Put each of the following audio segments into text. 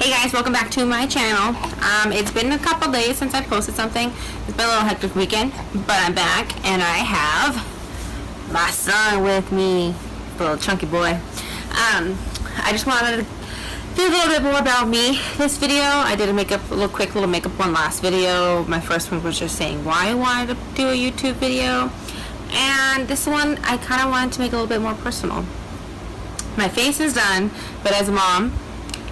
Hey guys, welcome back to my channel. It's been a couple days since I posted something. It's been a little hectic weekend, but I'm back and I have my son with me, little chunky boy. I just wanted to do a little bit more about me this video. I did a quick little makeup one last video. My first one was just saying why I wanted to do a YouTube video, and this one I kind of wanted to make it a little bit more personal. My face is done, but as a mom,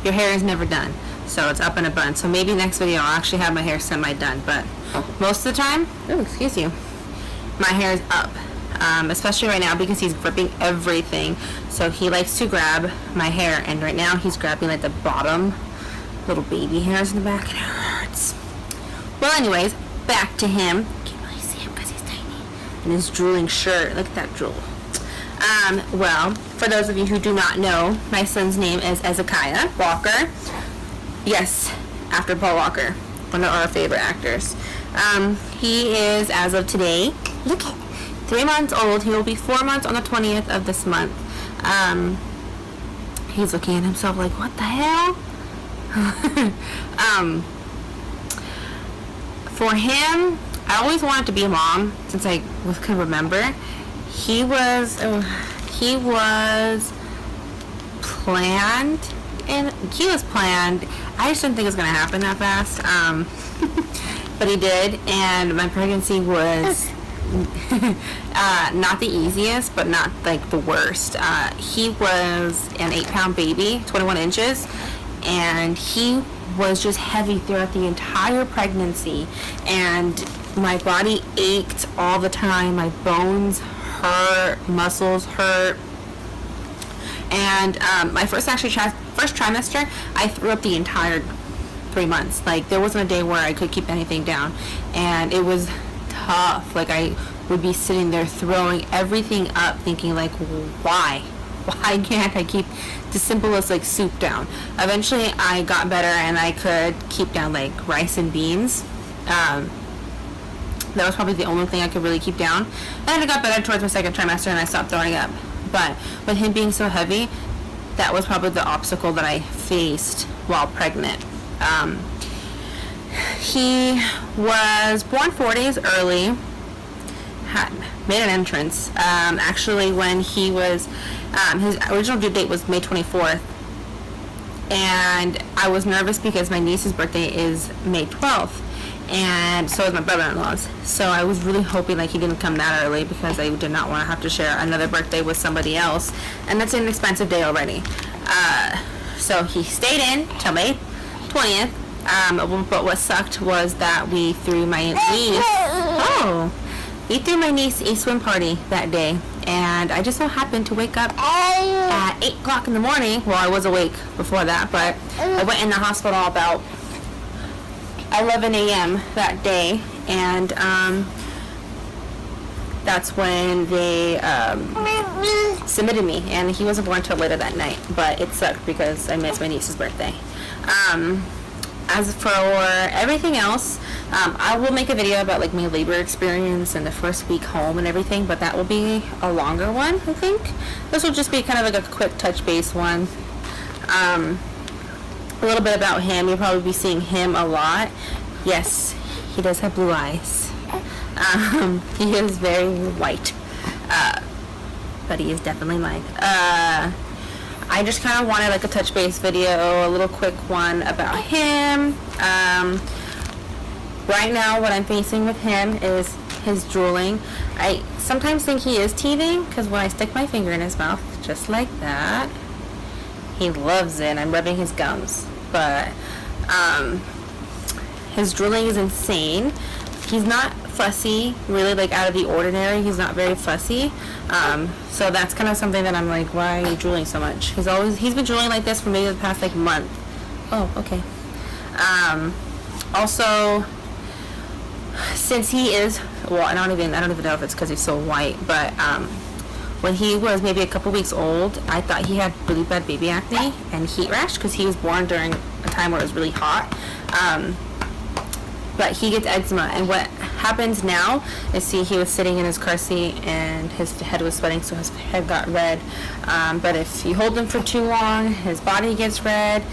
your hair is never done, so it's up in a bun. So maybe next video I'll actually have my hair semi-done, but most of the time, oh excuse you, my hair is up, especially right now because he's gripping everything. So he likes to grab my hair, and right now he's grabbing like the bottom little baby hairs in the back. It hurts. Well, anyways, back to him. Can't really see him because he's tiny, and his drooling shirt. Look at that drool. Well, for those of you who do not know, my son's name is Ezekiah Walker. Yes, after Paul Walker, one of our favorite actors. He is, as of today, look at 3 months old. He will be 4 months on the 20th of this month. He's looking at himself like, what the hell? For him, I always wanted to be a mom since I can remember. He was planned, I just didn't think it was going to happen that fast, but he did, and my pregnancy was not the easiest, but not like the worst. He was an 8-pound baby, 21 inches, and he was just heavy throughout the entire pregnancy, and my body ached all the time. My bones hurt, muscles hurt, and my first trimester, I threw up the entire 3 months. Like, there wasn't a day where I could keep anything down, and it was tough. Like, I would be sitting there throwing everything up, thinking like, why can't I keep the simplest like soup down? Eventually I got better and I could keep down like rice and beans. That was probably the only thing I could really keep down. And then I got better towards my second trimester and I stopped throwing up. But with him being so heavy, that was probably the obstacle that I faced while pregnant. He was born 4 days early, made an entrance. Actually, when he was, his original due date was May 24th. And I was nervous because my niece's birthday is May 12th. And so is my brother-in-law's. So I was really hoping like he didn't come that early because I did not want to have to share another birthday with somebody else, and that's an expensive day already. So he stayed in till May 20th. But what sucked was that we threw my niece a swim party that day, and I just so happened to wake up at 8 o'clock in the morning. Well, I was awake before that, but I went in the hospital about 11 a.m. that day, and that's when they submitted me, and he wasn't born until later that night, but it sucked because I missed my niece's birthday. As for everything else, I will make a video about like my labor experience and the first week home and everything, but that will be a longer one, I think. This will just be kind of like a quick touch base one. A little bit about him. You'll probably be seeing him a lot. Yes, he does have blue eyes. He is very white, but he is definitely mine. I just kind of wanted like a touch base video, a little quick one about him. Right now what I'm facing with him is his drooling. I sometimes think he is teething because when I stick my finger in his mouth just like that, he loves it. I'm rubbing his gums, but his drooling is insane. He's not fussy, really, like out of the ordinary. He's not very fussy. So that's kind of something that I'm like, why are you drooling so much? He's been drooling like this for maybe the past like month. Oh, okay. Also, since he is, well, I don't even know if it's because he's so white, but when he was maybe a couple weeks old, I thought he had really bad baby acne and heat rash because he was born during a time where it was really hot. But he gets eczema, and what happens now is, see, he was sitting in his car seat and his head was sweating, so his head got red. But if you hold him for too long, his body gets red.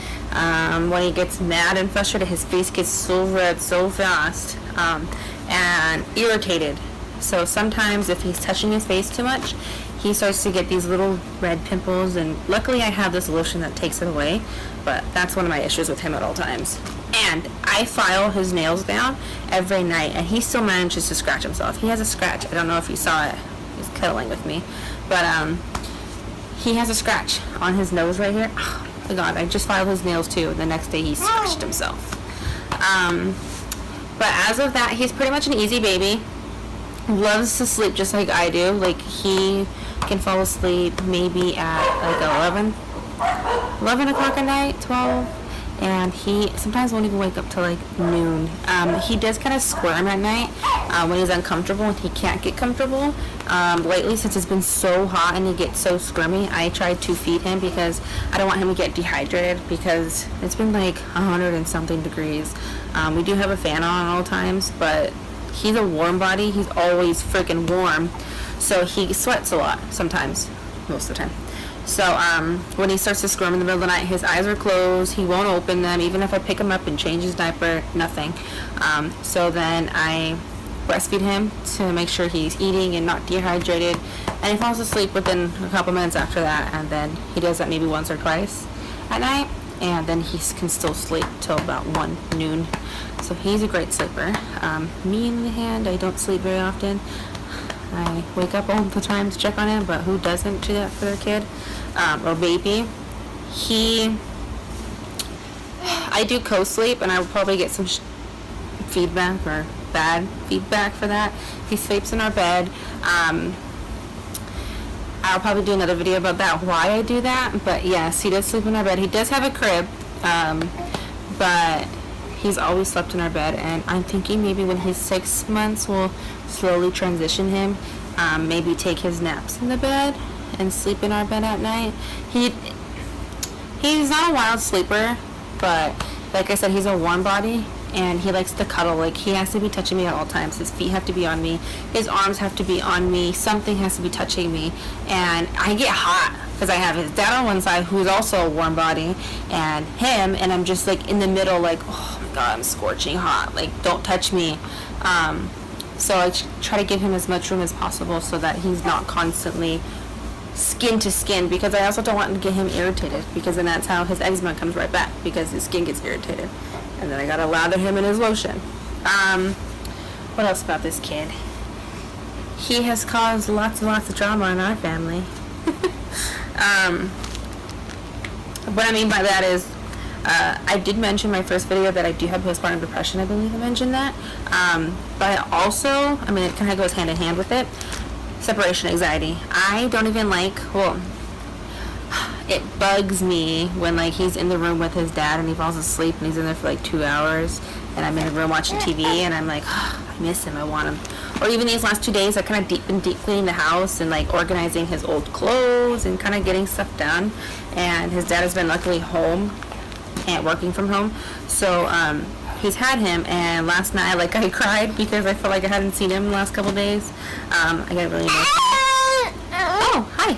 When he gets mad and frustrated, his face gets so red so fast, and irritated. So sometimes if he's touching his face too much, he starts to get these little red pimples, and luckily I have this lotion that takes it away, but that's one of my issues with him at all times. And I file his nails down every night, and he still manages to scratch himself. He has a scratch. I don't know if you saw it. He's cuddling with me. But he has a scratch on his nose right here. Oh my God, I just filed his nails too. The next day he scratched himself. But as of that, he's pretty much an easy baby. Loves to sleep just like I do. Like, he can fall asleep maybe at like 11 o'clock at night, 12, and he sometimes won't even wake up till like noon. He does kind of squirm at night when he's uncomfortable and he can't get comfortable. Lately, since it's been so hot and he gets so squirmy, I tried to feed him because I don't want him to get dehydrated, because it's been like 100 and something degrees. We do have a fan on at all times, but he's a warm body. He's always freaking warm, so he sweats a lot sometimes, most of the time. So when he starts to squirm in the middle of the night, his eyes are closed. He won't open them, even if I pick him up and change his diaper, nothing. So then I breastfeed him to make sure he's eating and not dehydrated, and he falls asleep within a couple minutes after that. And then he does that maybe once or twice at night, and then he can still sleep till about 1 noon. So he's a great sleeper. Me, on the hand, I don't sleep very often. I wake up all the time to check on him, but who doesn't do that for their kid or baby? I do co-sleep, and I will probably get some feedback or bad feedback for that. He sleeps in our bed. I'll probably do another video about that, why I do that. But yes, he does sleep in our bed. He does have a crib, but he's always slept in our bed, and I'm thinking maybe when he's 6 months, we'll slowly transition him, maybe take his naps in the bed and sleep in our bed at night. He's not a wild sleeper, but like I said, he's a warm body, and he likes to cuddle. Like, he has to be touching me at all times. His feet have to be on me. His arms have to be on me. Something has to be touching me. And I get hot because I have his dad on one side, who's also a warm body, and him, and I'm just like in the middle, like, oh my God, I'm scorching hot. Like, don't touch me. So I try to give him as much room as possible so that he's not constantly skin to skin, because I also don't want to get him irritated, because then that's how his eczema comes right back, because his skin gets irritated. And then I gotta lather him in his lotion. What else about this kid? He has caused lots and lots of drama in our family. What I mean by that is, I did mention in my first video that I do have postpartum depression. I believe I mentioned that. But also, I mean, it kind of goes hand in hand with it. Separation anxiety. I don't even like, well, it bugs me when, like, he's in the room with his dad and he falls asleep and he's in there for like 2 hours, and I'm in the room watching TV and I'm like, oh, I miss him, I want him. Or even these last 2 days, I kind of been deep cleaning the house and like organizing his old clothes and kind of getting stuff done. And his dad has been luckily home and working from home, so he's had him. And last night, like, I cried because I felt like I hadn't seen him the last couple days. I get really emotional. Oh, hi.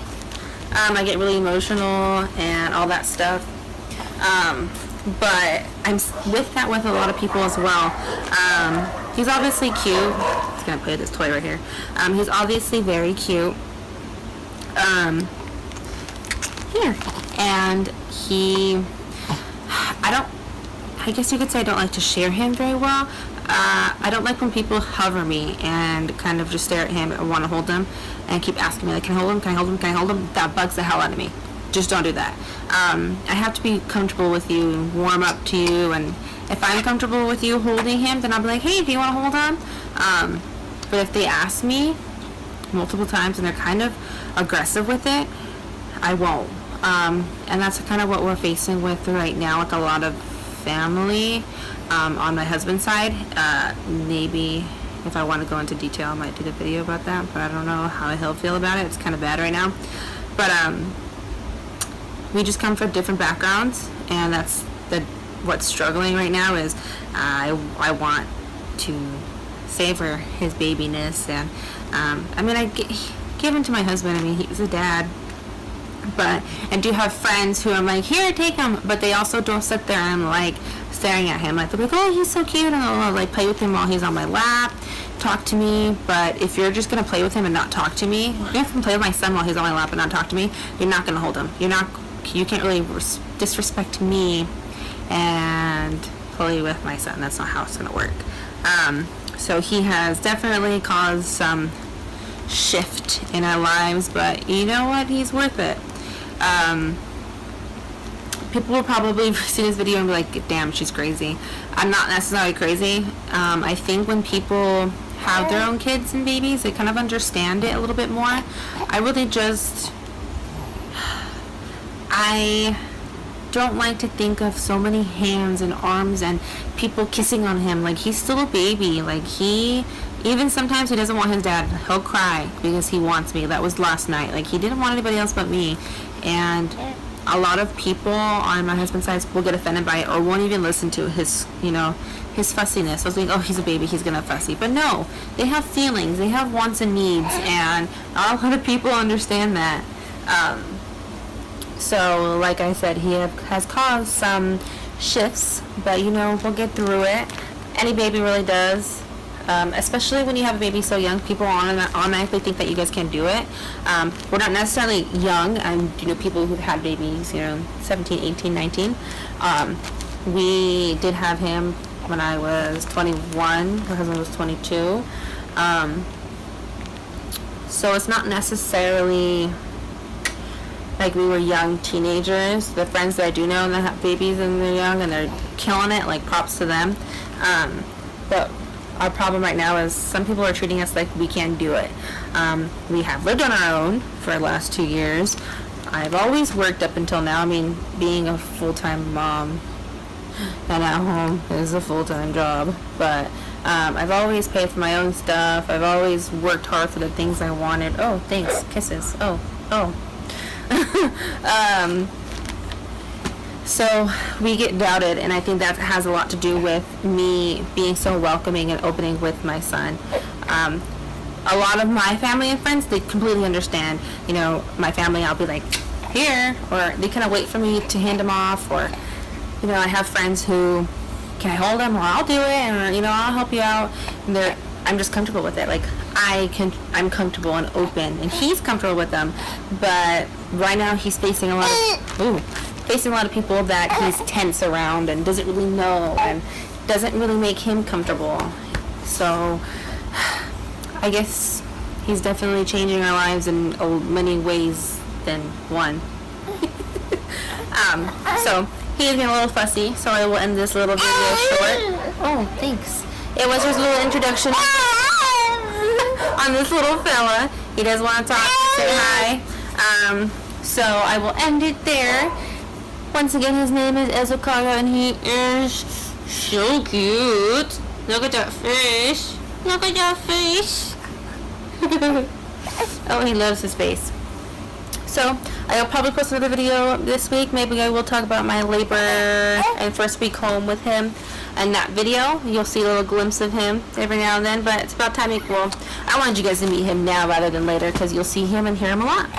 I get really emotional and all that stuff. But I'm with that with a lot of people as well. He's obviously cute. He's gonna play with this toy right here. He's obviously very cute. Here. And I guess you could say I don't like to share him very well. I don't like when people hover me and kind of just stare at him and want to hold him and keep asking me, like, can I hold him, can I hold him, can I hold him? That bugs the hell out of me. Just don't do that. I have to be comfortable with you and warm up to you, and if I'm comfortable with you holding him, then I'll be like, hey, do you want to hold him? But if they ask me multiple times and they're kind of aggressive with it, I won't. And that's kind of what we're facing with right now with a lot of family on my husband's side. Maybe if I want to go into detail, I might do the video about that, but I don't know how he'll feel about it. It's kind of bad right now. But we just come from different backgrounds, and that's what's struggling right now is I want to savor his babiness. And I mean, I give him to my husband. I mean, he's a dad. But I do have friends who I'm like, here, take him. But they also don't sit there and like staring at him. Like, they're like, oh, he's so cute. And I'll like play with him while he's on my lap, talk to me. But if you're just going to play with him and not talk to me, you have to play with my son while he's on my lap and not talk to me, you're not going to hold him. You can't really disrespect me and play with my son. That's not how it's going to work. So he has definitely caused some shift in our lives, but you know what? He's worth it. People will probably see this video and be like, damn, she's crazy. I'm not necessarily crazy. I think when people have their own kids and babies, they kind of understand it a little bit more. I don't like to think of so many hands and arms and people kissing on him. Like, he's still a baby. Like, even sometimes he doesn't want his dad. He'll cry because he wants me. That was last night. Like, he didn't want anybody else but me. And a lot of people on my husband's side will get offended by it or won't even listen to his fussiness. I was like, oh, he's a baby, he's gonna fussy. But no, they have feelings, they have wants and needs, and not a lot of people understand that. So, like I said, he has caused some shifts, but we'll get through it. Any baby really does. Especially when you have a baby so young, people automatically think that you guys can do it. We're not necessarily young. People who've had babies, 17, 18, 19. We did have him when I was 21. My husband was 22. So it's not necessarily like we were young teenagers. The friends that I do know that have babies and they're young and they're killing it, like, props to them. But our problem right now is some people are treating us like we can't do it. We have lived on our own for the last 2 years. I've always worked up until now. I mean, being a full-time mom and at home is a full-time job. But I've always paid for my own stuff. I've always worked hard for the things I wanted. Oh, thanks. Kisses. Oh. So we get doubted, and I think that has a lot to do with me being so welcoming and opening with my son. A lot of my family and friends, they completely understand. My family, I'll be like, here, or they kind of wait for me to hand him off, or I have friends who, can I hold him, or I'll do it, or I'll help you out. And I'm just comfortable with it. Like, I'm comfortable and open, and he's comfortable with them. But right now he's facing a lot of people that he's tense around and doesn't really know and doesn't really make him comfortable. So I guess he's definitely changing our lives in many ways than one. So he is getting a little fussy, so I will end this little video short. Oh, thanks. It was his little introduction on this little fella. He does want to talk, say hi. So I will end it there. Once again, his name is Ezekiah, and he is so cute. Look at that face. Look at that face. Oh, he loves his face. So I'll probably post another video this week. Maybe I will talk about my labor and first week home with him. And that video, you'll see a little glimpse of him every now and then. But it's about time I wanted you guys to meet him now rather than later, because you'll see him and hear him a lot.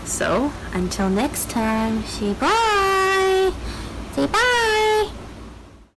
So until next time, say bye. Say bye.